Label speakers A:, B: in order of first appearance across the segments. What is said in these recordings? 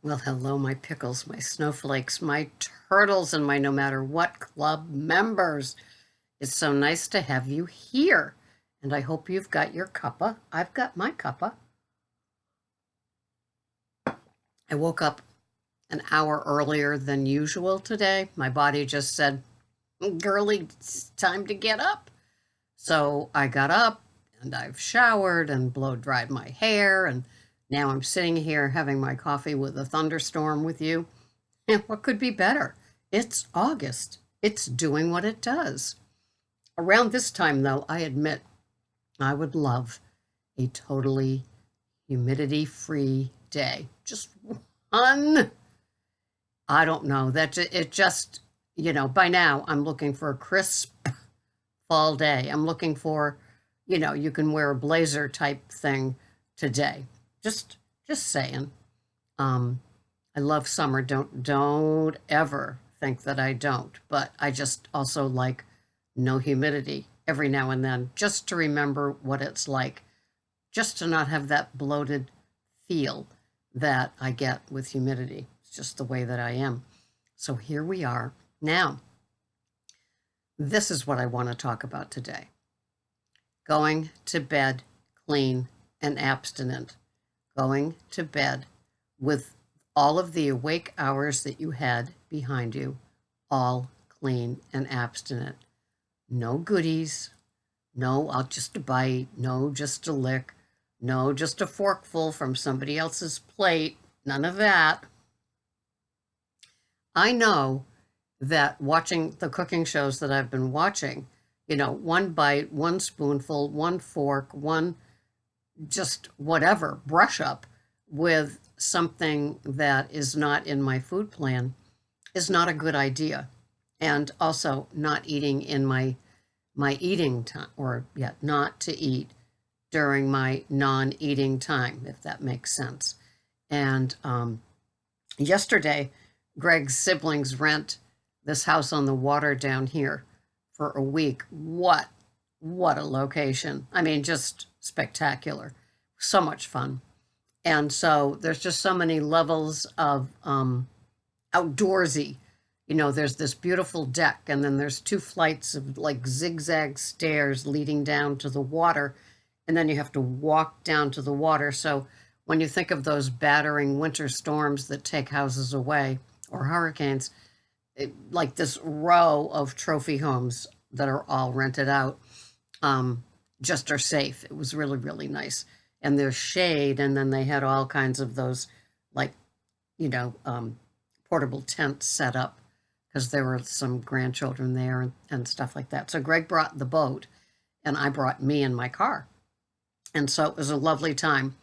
A: Well, hello, my pickles, my snowflakes, my turtles, and my no matter what club members. It's so nice to have you here. And I hope you've got your cuppa. I've got my cuppa. I woke up an hour earlier than usual today. My body just said, girlie, it's time to get up. So I got up and I've showered and blow dried my hair. And now I'm sitting here having my coffee with a thunderstorm with you. And what could be better? It's August. It's doing what it does. Around this time, though, I admit I would love a totally humidity-free day. Just one. I don't know. It just, by now I'm looking for a crisp fall day. I'm looking for, you can wear a blazer type thing today. Just saying. I love summer. Don't ever think that I don't. But I just also like no humidity every now and then, just to remember what it's like, just to not have that bloated feel that I get with humidity. It's just the way that I am. So here we are. Now, this is what I want to talk about today. Going to bed clean and abstinent. Going to bed with all of the awake hours that you had behind you, all clean and abstinent. No goodies, no, I'll just a bite, no, just a lick, no, just a forkful from somebody else's plate, none of that. I know that watching the cooking shows that I've been watching, one bite, one spoonful, one fork, one just whatever, brush up with something that is not in my food plan is not a good idea. And also not eating in my eating time, or not to eat during my non-eating time, if that makes sense. And yesterday, Greg's siblings rent this house on the water down here for a week. What a location. I mean, just spectacular. So much fun. And so there's just so many levels of outdoorsy. There's this beautiful deck, and then there's two flights of like zigzag stairs leading down to the water, and then you have to walk down to the water. So when you think of those battering winter storms that take houses away, or hurricanes, like this row of trophy homes that are all rented out, just are safe. It was really, really nice. And there's shade, and then they had all kinds of those, like, portable tents set up, because there were some grandchildren there and stuff like that. So Greg brought the boat, and I brought me in my car. And so it was a lovely time.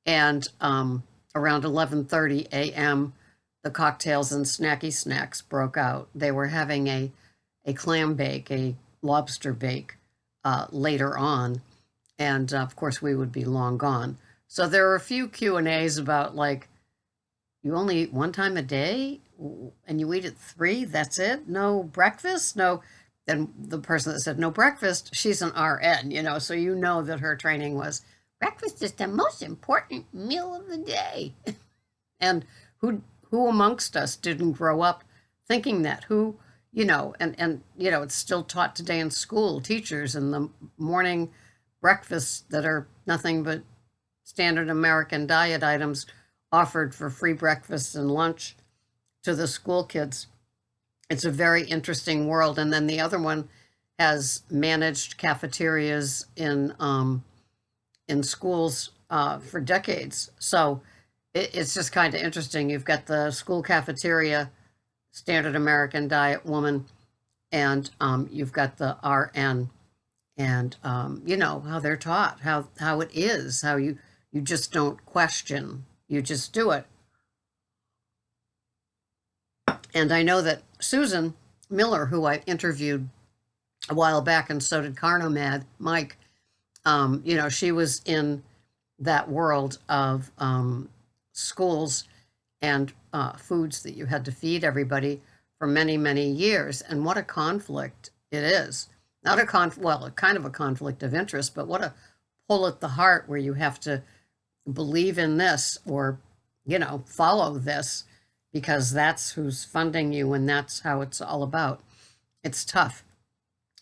A: And around 11:30 a.m., the cocktails and snacky snacks broke out. They were having a clam bake, a lobster bake later on. And of course, we would be long gone. So there were a few Q&As about, like, you only eat one time a day and you eat at 3, that's it? No breakfast? No. Then the person that said no breakfast, she's an RN, so that her training was breakfast is the most important meal of the day. And who amongst us didn't grow up thinking that? Who, and it's still taught today in school, teachers, and the morning breakfasts that are nothing but standard American diet items offered for free breakfast and lunch to the school kids. It's a very interesting world. And then the other one has managed cafeterias in schools for decades. So it's just kind of interesting. You've got the school cafeteria, standard American diet woman, and you've got the RN, and how they're taught, how it is, how you just don't question, you just do it. And I know that Susan Miller, who I interviewed a while back, and so did OMAD, Mike, she was in that world of schools and foods that you had to feed everybody for many, many years. And what a conflict it is. Not a kind of a conflict of interest, but what a pull at the heart, where you have to believe in this or follow this because that's who's funding you and that's how it's all about. It's tough.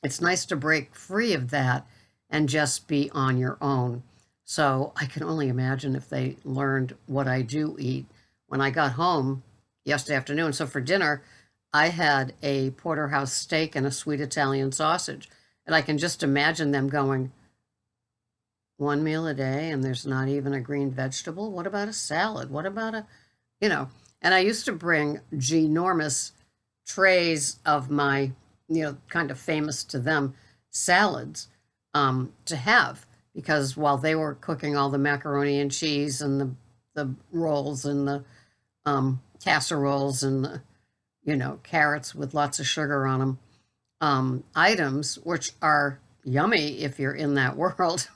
A: It's nice to break free of that and just be on your own. So I can only imagine if they learned what I do eat. When I got home yesterday afternoon, so for dinner, I had a porterhouse steak and a sweet Italian sausage. And I can just imagine them going, one meal a day and there's not even a green vegetable? What about a salad? What about you know, and I used to bring ginormous trays of my, kind of famous to them salads to have because while they were cooking all the macaroni and cheese and the rolls and the casseroles and the, carrots with lots of sugar on them, items which are yummy if you're in that world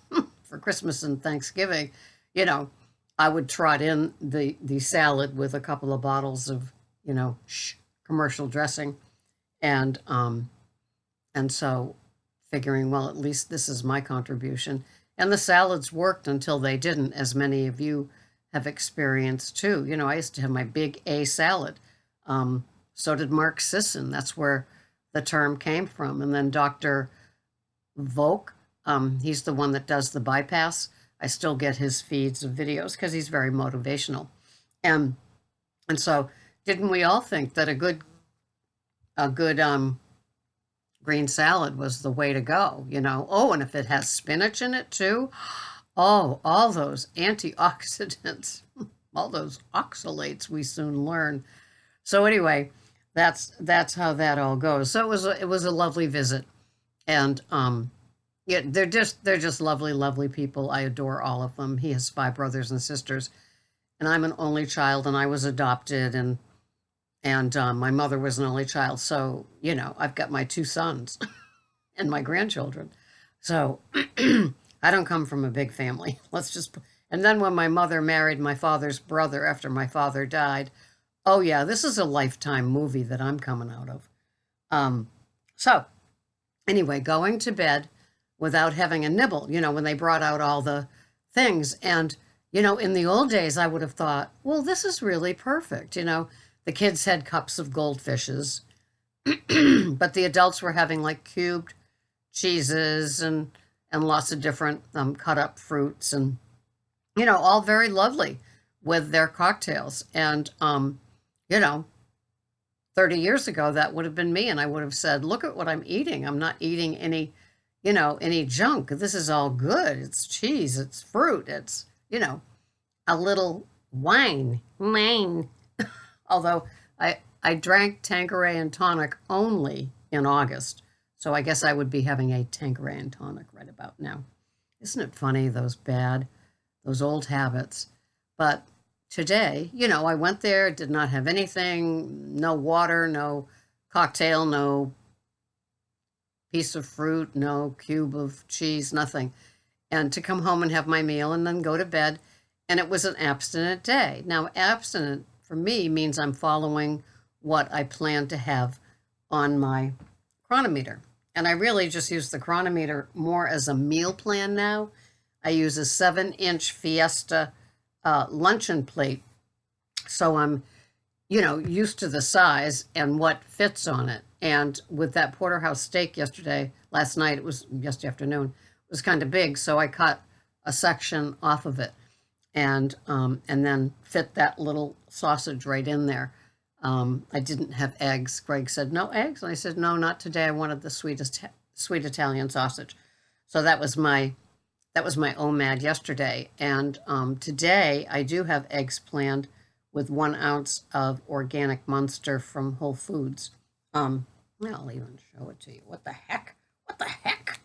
A: for Christmas and Thanksgiving, I would trot in the salad with a couple of bottles of, commercial dressing, and so figuring, well, at least this is my contribution. And the salads worked until they didn't, as many of you have experienced too. I used to have my big A salad. So did Mark Sisson. That's where the term came from. And then Dr. Volk, he's the one that does the bypass. I still get his feeds of videos because he's very motivational. And so didn't we all think that a good green salad was the way to go, Oh, and if it has spinach in it too, oh, all those antioxidants, all those oxalates we soon learn. So anyway, that's how that all goes. So it was a lovely visit. And yeah, they're just lovely, lovely people. I adore all of them. He has 5 brothers and sisters, and I'm an only child, and I was adopted, and my mother was an only child. So I've got my 2 sons and my grandchildren. So I don't come from a big family. And then when my mother married my father's brother after my father died, oh yeah, this is a Lifetime movie that I'm coming out of. So anyway, going to bed without having a nibble, when they brought out all the things. And, in the old days, I would have thought, well, this is really perfect. The kids had cups of goldfishes, but the adults were having like cubed cheeses and lots of different cut up fruits and, all very lovely with their cocktails. And, 30 years ago, that would have been me. And I would have said, look at what I'm eating. I'm not eating any junk. This is all good. It's cheese, it's fruit, it's, a little wine. Although I drank Tanqueray and tonic only in August. So I guess I would be having a Tanqueray and tonic right about now. Isn't it funny, those old habits? But today, I went there, did not have anything, no water, no cocktail, no piece of fruit, no cube of cheese, nothing. And to come home and have my meal and then go to bed. And it was an abstinent day. Now, abstinent for me means I'm following what I plan to have on my chronometer. And I really just use the chronometer more as a meal plan now. I use a 7-inch Fiesta luncheon plate. So I'm, used to the size and what fits on it. And with that porterhouse steak last night, it was yesterday afternoon, it was kind of big. So I cut a section off of it and then fit that little sausage right in there. I didn't have eggs. Greg said, no eggs? And I said, no, not today. I wanted the sweet Italian sausage. So that was my OMAD yesterday. And today I do have eggs planned with 1 ounce of organic Munster from Whole Foods. I'll even show it to you. What the heck? What the heck?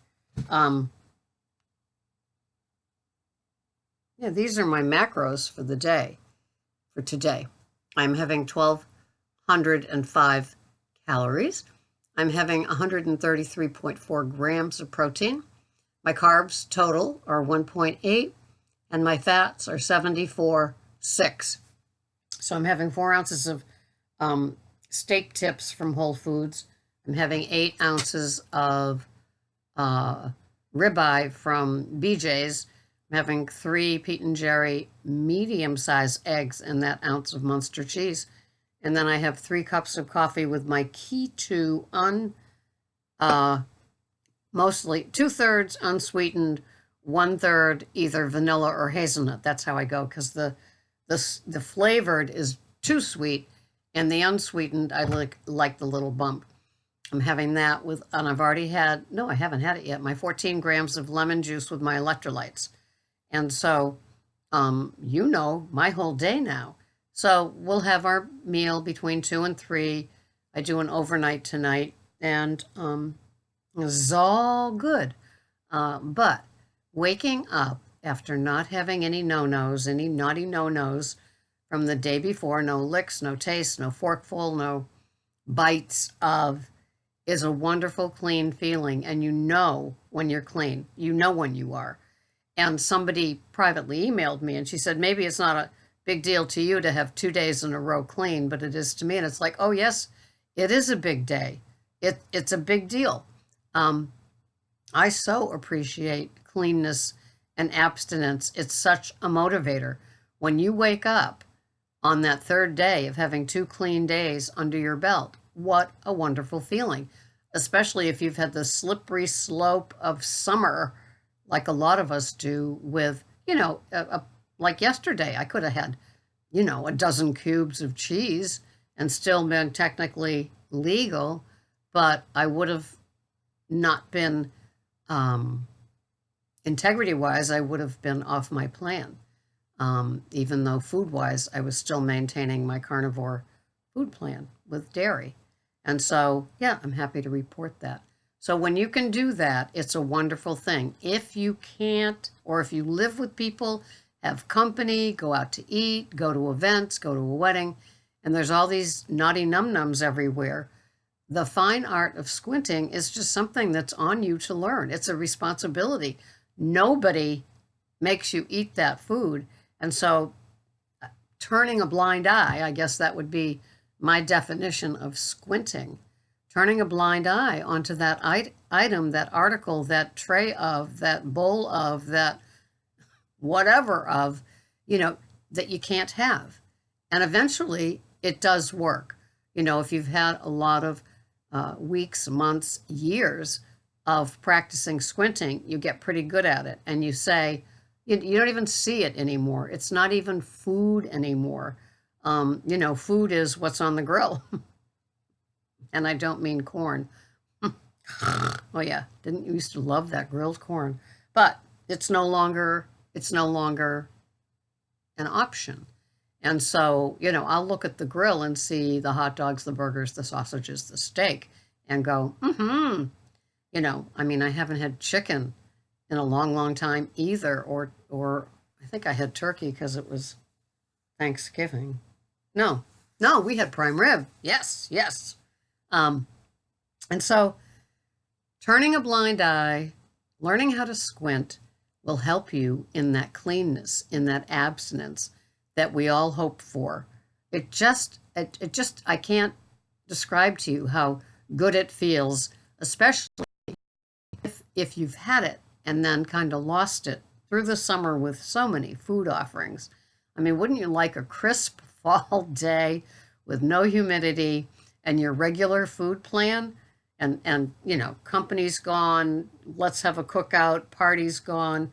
A: Yeah, these are my macros for the day, for today. I'm having 1,205 calories. I'm having 133.4 grams of protein. My carbs total are 1.8, and my fats are 74.6. So I'm having 4 ounces of steak tips from Whole Foods. I'm having 8 ounces of ribeye from BJ's. I'm I'm having 3 Pete and Jerry medium-sized eggs and that ounce of Munster cheese. And then I have 3 cups of coffee with my Keto mostly 2/3 unsweetened, 1/3 either vanilla or hazelnut. That's how I go, because the flavored is too sweet, and the unsweetened I like the little bump. I'm having that with, and I've already had, no, I haven't had it yet, my 14 grams of lemon juice with my electrolytes. And so, my whole day now. So we'll have our meal between 2 and 3. I do an overnight tonight, and it's all good. But waking up after not having any no-nos, any naughty no-nos from the day before, no licks, no taste, no forkful, no bites of, is a wonderful, clean feeling. And you know when you're clean. You know when you are. And somebody privately emailed me, and she said, maybe it's not a big deal to you to have 2 days in a row clean, but it is to me. And it's like, oh, yes, it is a big day. It's a big deal. I so appreciate cleanness and abstinence. It's such a motivator. When you wake up on that 3rd day of having 2 clean days under your belt, what a wonderful feeling, especially if you've had the slippery slope of summer like a lot of us do with, like yesterday, I could have had, a dozen cubes of cheese and still been technically legal, but I would have not been, integrity-wise, I would have been off my plan. Even though food-wise, I was still maintaining my carnivore food plan with dairy. And so, yeah, I'm happy to report that. So when you can do that, it's a wonderful thing. If you can't, or if you live with people, have company, go out to eat, go to events, go to a wedding, and there's all these naughty num-nums everywhere, the fine art of squinting is just something that's on you to learn. It's a responsibility. Nobody makes you eat that food. And so turning a blind eye, I guess that would be my definition of squinting. Turning a blind eye onto that item, that article, that tray of, that bowl of, that whatever of, that you can't have. And eventually it does work. If you've had a lot of weeks, months, years of practicing squinting, you get pretty good at it. And you say, you don't even see it anymore. It's not even food anymore. Food is what's on the grill. And I don't mean corn. Oh yeah, didn't you used to love that grilled corn? But it's no longer an option. And so, I'll look at the grill and see the hot dogs, the burgers, the sausages, the steak, and go, I haven't had chicken in a long, long time either, or I think I had turkey because it was Thanksgiving. No, we had prime rib. Yes. And so turning a blind eye, learning how to squint will help you in that cleanness, in that abstinence that we all hope for. It just, I can't describe to you how good it feels, especially if you've had it and then kind of lost it through the summer with so many food offerings. I mean, wouldn't you like a crisp fall day with no humidity and your regular food plan, and company's gone, let's have a cookout, party's gone,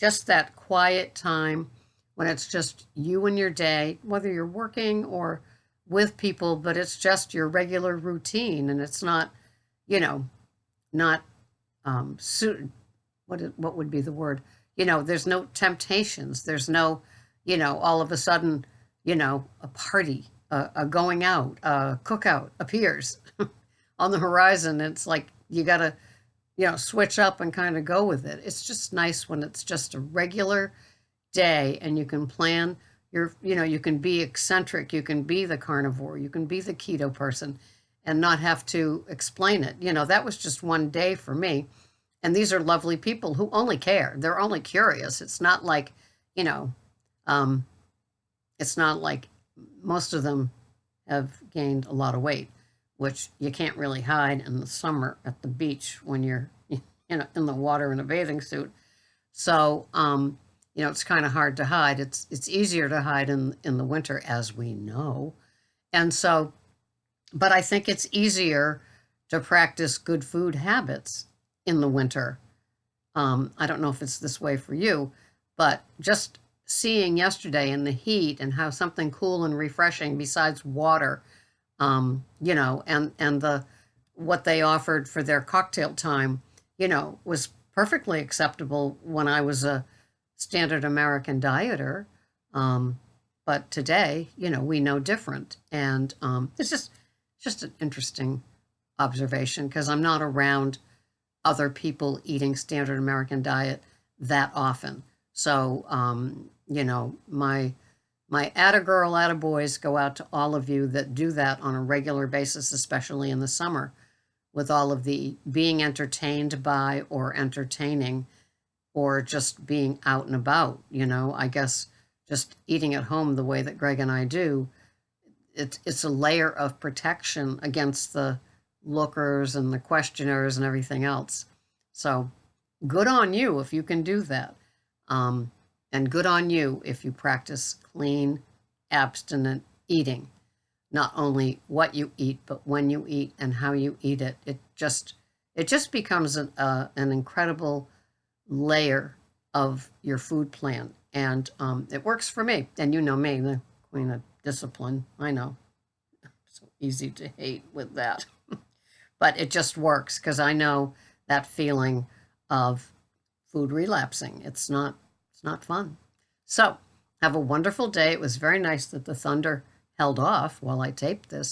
A: just that quiet time when it's just you and your day, whether you're working or with people, but it's just your regular routine, and it's not, not what would be the word? There's no temptations. There's no, all of a sudden, a party, a going out, a cookout appears on the horizon. It's like you got to, switch up and kind of go with it. It's just nice when it's just a regular day and you can plan you can be eccentric, you can be the carnivore, you can be the keto person and not have to explain it. That was just one day for me. And these are lovely people who only care. They're only curious. It's not like, it's not like most of them have gained a lot of weight, which you can't really hide in the summer at the beach when you're, in the water in a bathing suit. So, it's kind of hard to hide. It's easier to hide in the winter, as we know. And so, but I think it's easier to practice good food habits in the winter. I don't know if it's this way for you, but just seeing yesterday in the heat and how something cool and refreshing besides water, and the what they offered for their cocktail time, was perfectly acceptable when I was a standard American dieter. But today, we know different. And it's just an interesting observation because I'm not around other people eating standard American diet that often. So, my atta girl, atta boys go out to all of you that do that on a regular basis, especially in the summer, with all of the being entertained by or entertaining or just being out and about. I guess just eating at home the way that Greg and I do, it's a layer of protection against the lookers and the questioners and everything else. So good on you if you can do that. And good on you if you practice clean, abstinent eating. Not only what you eat, but when you eat and how you eat it. It just becomes an incredible layer of your food plan. And it works for me. And you know me, the queen of discipline. I know. So easy to hate with that. But it just works because I know that feeling of food relapsing. It's not fun. So have a wonderful day. It was very nice that the thunder held off while I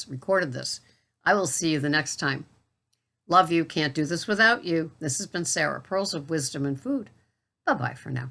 A: recorded this. I will see you the next time. Love you. Can't do this without you. This has been Sarah, Pearls of Wisdom and Food. Bye-bye for now.